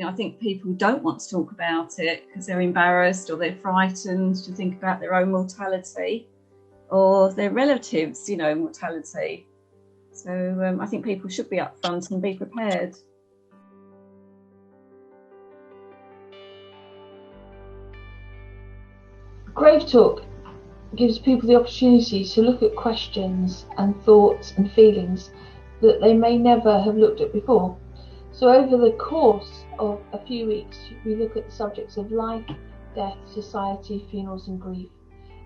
I think people don't want to talk about it because they're embarrassed or they're frightened to think about their own mortality or their relatives, mortality. So I think people should be upfront and be prepared. GraveTalk gives people the opportunity to look at questions and thoughts and feelings that they may never have looked at before. So over the course of a few weeks, we look at the subjects of life, death, society, funerals and grief.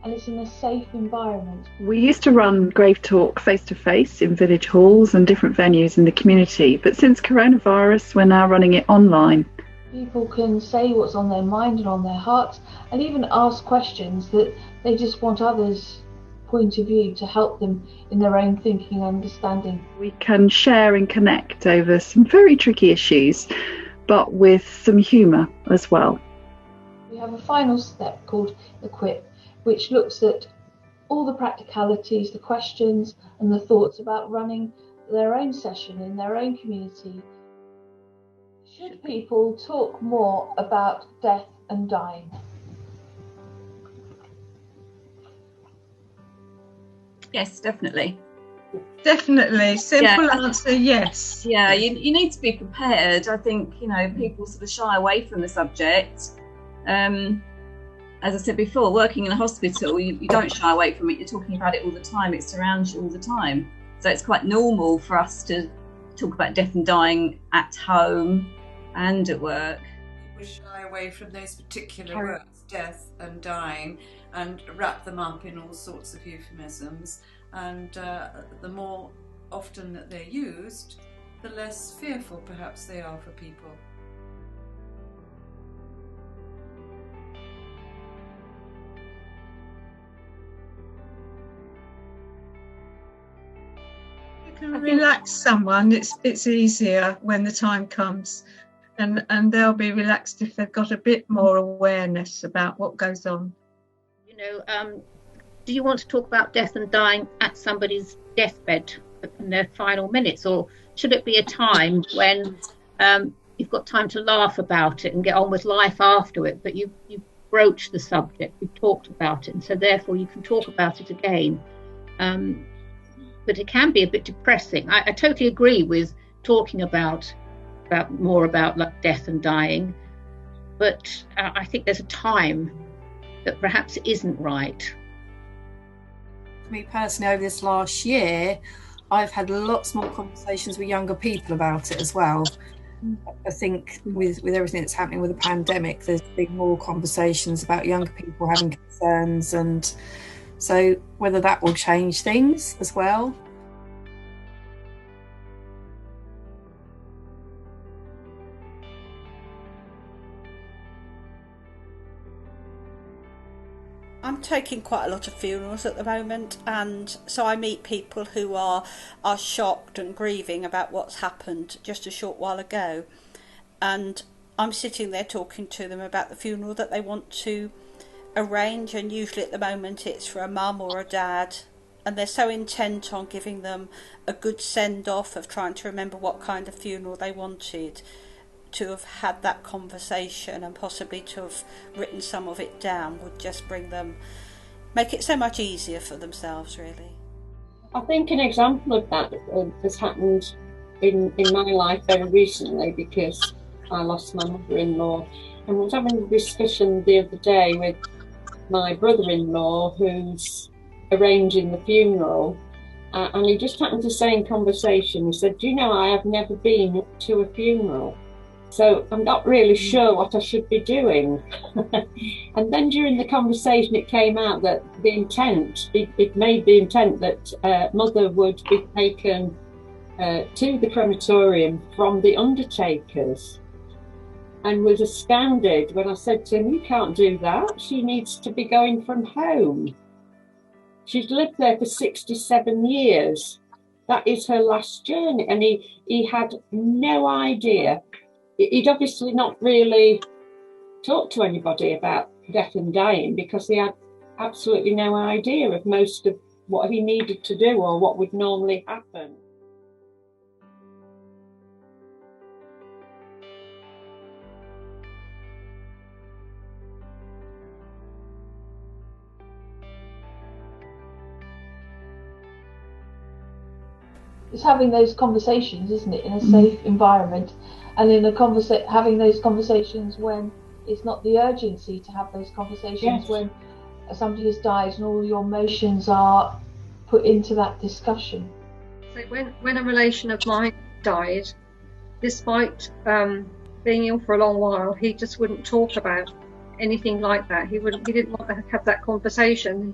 And it's in a safe environment. We used to run GraveTalk face-to-face in village halls and different venues in the community, but since coronavirus, we're now running it online. People can say what's on their mind and on their hearts, and even ask questions that they just want others' point of view to help them in their own thinking and understanding. We can share and connect over some very tricky issues, but with some humour as well. We have a final step called Equip, which looks at all the practicalities, the questions and the thoughts about running their own session in their own community. Should people talk more about death and dying? Yes, definitely. Definitely. Simple answer, yes. Yeah, you need to be prepared. I think, people sort of shy away from the subject. As I said before, working in a hospital, you don't shy away from it. You're talking about it all the time. It surrounds you all the time. So it's quite normal for us to talk about death and dying at home and at work. We shy away from those particular words, death and dying, and wrap them up in all sorts of euphemisms. And the more often that they're used, the less fearful perhaps they are for people. You can relax someone. It's easier when the time comes, and they'll be relaxed if they've got a bit more awareness about what goes on. Do you want to talk about death and dying at somebody's deathbed in their final minutes, or should it be a time when you've got time to laugh about it and get on with life after it, but you broached the subject, you've talked about it, and so therefore you can talk about it again? But it can be a bit depressing. I totally agree with talking about more about like death and dying, but I think there's a time that perhaps isn't right. For me personally, over this last year, I've had lots more conversations with younger people about it as well. I think with everything that's happening with the pandemic, there's been more conversations about younger people having concerns, and so whether that will change things as well. I'm taking quite a lot of funerals at the moment, and so I meet people who are shocked and grieving about what's happened just a short while ago, and I'm sitting there talking to them about the funeral that they want to arrange, and usually at the moment it's for a mum or a dad, and they're so intent on giving them a good send-off of trying to remember what kind of funeral they wanted, to have had that conversation and possibly to have written some of it down would just make it so much easier for themselves, really. I think an example of that has happened in my life very recently, because I lost my mother-in-law, and was having a discussion the other day with my brother-in-law who's arranging the funeral, and he just happened to say in conversation, he said, "Do you know, I have never been to a funeral, so I'm not really sure what I should be doing." And then during the conversation it came out that it made the intent that mother would be taken to the crematorium from the undertakers, and was astounded when I said to him, "You can't do that, she needs to be going from home. She's lived there for 67 years. That is her last journey." And he had no idea. He'd obviously not really talked to anybody about death and dying, because he had absolutely no idea of most of what he needed to do or what would normally happen. it's having those conversations, isn't it, in a safe environment, and in a having those conversations when it's not the urgency to have those conversations, yes, when somebody has died and all your emotions are put into that discussion. So when a relation of mine died, despite being ill for a long while, he just wouldn't talk about anything like that. He didn't want to have that conversation.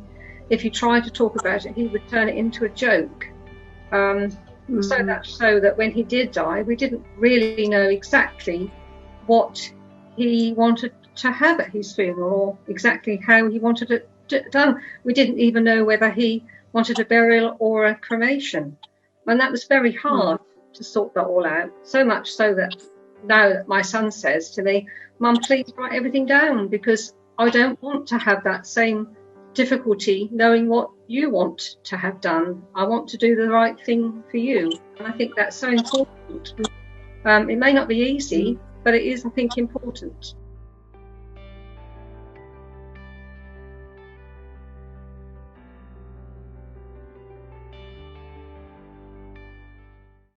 If you tried to talk about it, he would turn it into a joke. So that when he did die, we didn't really know exactly what he wanted to have at his funeral, or exactly how he wanted it done. We didn't even know whether he wanted a burial or a cremation, and that was very hard to sort that all out. So much so that now that my son says to me, "Mum, please write everything down, because I don't want to have that same difficulty knowing what you want to have done. I want to do the right thing for you." And I think that's so important. It may not be easy, but it is, I think, important.